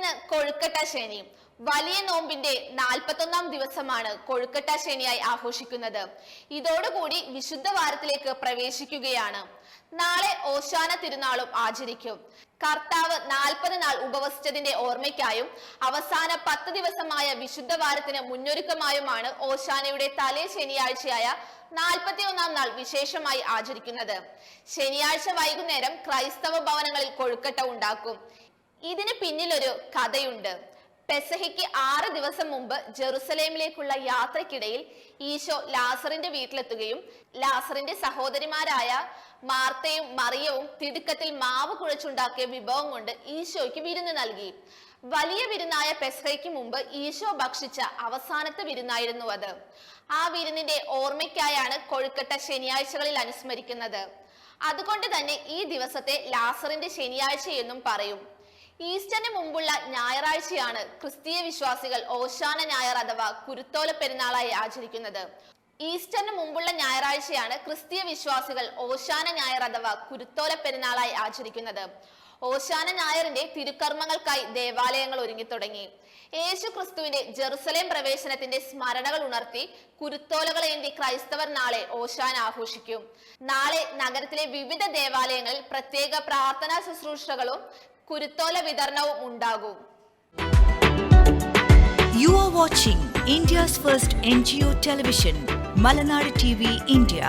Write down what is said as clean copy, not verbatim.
ഇന്ന് കൊഴുക്കട്ട ശനി. വലിയ നോമ്പിന്റെ 41-ാം ദിവസമാണ് കൊഴുക്കട്ട ശനിയായി ആഘോഷിക്കുന്നത്. ഇതോടുകൂടി വിശുദ്ധ വാരത്തിലേക്ക് പ്രവേശിക്കുകയാണ്. നാളെ ഓശാന തിരുനാളും ആചരിക്കും. കർത്താവ് 40 നാൾ ഉപവസിച്ചതിന്റെ ഓർമ്മയ്ക്കായും അവസാന 10 ദിവസമായ വിശുദ്ധ വാരത്തിന് മുന്നൊരുക്കമായുമാണ് ഓശാനയുടെ തലേ ശനിയാഴ്ചയായ 41-ാം നാൾ വിശേഷമായി ആചരിക്കുന്നത്. ശനിയാഴ്ച വൈകുന്നേരം ക്രൈസ്തവ ഭവനങ്ങളിൽ കൊഴുക്കട്ട ഉണ്ടാക്കും. ഇതിന് പിന്നിലൊരു കഥയുണ്ട്. പെസഹയ്ക്ക് 6 ദിവസം മുമ്പ് ജെറുസലേമിലേക്കുള്ള യാത്രക്കിടയിൽ ഈശോ ലാസറിന്റെ വീട്ടിലെത്തുകയും ലാസറിന്റെ സഹോദരിമാരായ മാർത്തയും മറിയവും തിടുക്കത്തിൽ മാവ് കുഴച്ചുണ്ടാക്കിയ വിഭവം കൊണ്ട് ഈശോയ്ക്ക് വിരുന്ന് നൽകി. വലിയ വിരുന്നായ പെസഹയ്ക്ക് മുമ്പ് ഈശോ ഭക്ഷിച്ച അവസാനത്തെ വിരുന്നായിരുന്നു അത്. ആ വിരുന്നിന്റെ ഓർമ്മയ്ക്കായാണ് കൊഴുക്കട്ട ശനിയാഴ്ചകളിൽ അനുസ്മരിക്കുന്നത്. അതുകൊണ്ട് തന്നെ ഈ ദിവസത്തെ ലാസറിന്റെ ശനിയാഴ്ച എന്നും പറയും. ഈസ്റ്ററിന് മുമ്പുള്ള ഞായറാഴ്ചയാണ് ക്രിസ്തീയ വിശ്വാസികൾ ഓശാന ഞായർ അഥവാ കുരുത്തോല പെരുന്നാളായി ആചരിക്കുന്നത്. ഈസ്റ്ററിന് മുമ്പുള്ള ഞായറാഴ്ചയാണ് ക്രിസ്തീയ വിശ്വാസികൾ ഓശാന ഞായർ അഥവാ കുരുത്തോല പെരുന്നാളായി ആചരിക്കുന്നത്. ഓശാന ഞായറിന്റെ തിരുക്കർമ്മങ്ങൾക്കായി ദേവാലയങ്ങൾ ഒരുങ്ങിത്തുടങ്ങി. യേശു ക്രിസ്തുവിന്റെ ജെറുസലേം പ്രവേശനത്തിന്റെ സ്മരണകൾ ഉണർത്തി കുരുത്തോലകളേന്തി ക്രൈസ്തവർ നാളെ ഓശാന ആഘോഷിക്കും. നാളെ നഗരത്തിലെ വിവിധ ദേവാലയങ്ങളിൽ പ്രത്യേക പ്രാർത്ഥനാ ശുശ്രൂഷകളും കുരുത്തോല വിതരണവും ഉണ്ടാകും. You are watching India's first NGO television, Malanadu TV India.